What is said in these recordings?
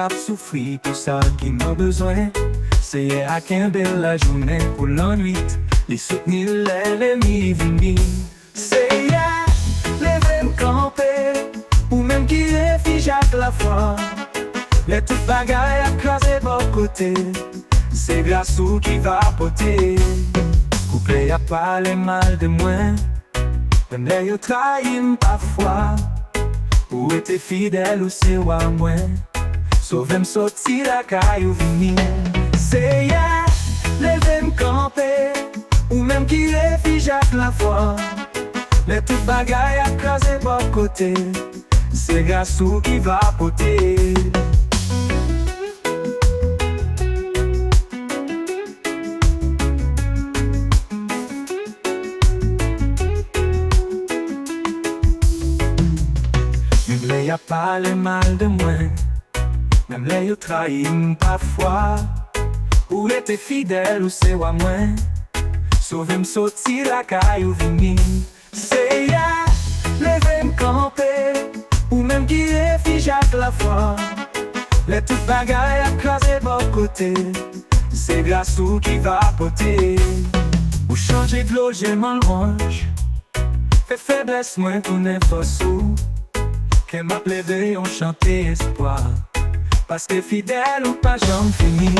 cap souffrir pour ça qui m'a besoin. C'est à Kimber la journée pour l'ennui, les soutenir l'ennemi vini. C'est les me camper, ou même qui réfugie à la foi. Les toutes bagailles à craser de côté, c'est grâce ou qui va porter. Couplé à parler mal de moi, même les trahis parfois. Ou était fidèle ou c'est ou à moi, sauvez-moi sortir la caille ou venir. C'est les me camper, ou même qui réfugie à la foi. Les toutes bagailles à craser de côté, c'est grâce ou qui va porter. Même les a parlé mal de moi, même les a trahi parfois. Ou était fidèle ou c'est à moi, sauvez-moi sortir la caille ou venir. C'est les me camper, ou même qui réfugie à la foi. Les toutes bagailles à craser de côté, c'est grâce ou qui va porter. Ou changer de logement le range, fait faiblesse moins qu'on est force ou. Qu'elle m'a plaivé, on chantait espoir. Parce que fidèle ou pas j'en finis.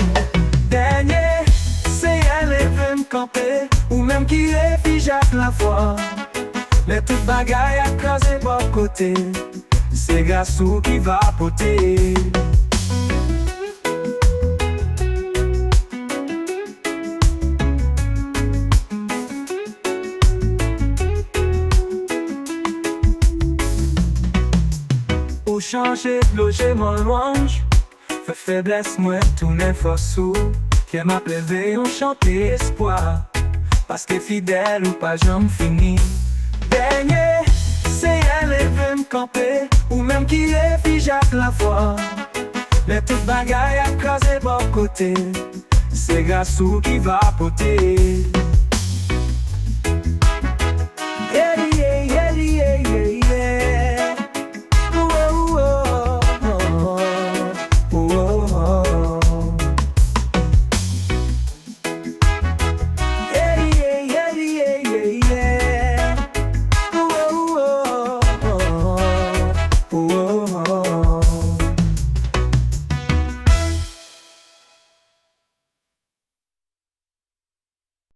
Dernier, c'est elle et veut me camper, ou même qui réfugie à la foi. Les toutes bagailles à craser de côté, c'est grâce ou qui va porter. Ou changer de logement loinge, fait faiblesse moi tourner force ou. Qu'elle m'a plaivé, on chantait espoir. Parce que fidèle ou pas j'en finis. Dernier, c'est elle et veut me camper, ou même qui réfugie à la foi. Les toutes bagailles à craser de côté, c'est grâce ou qui va porter.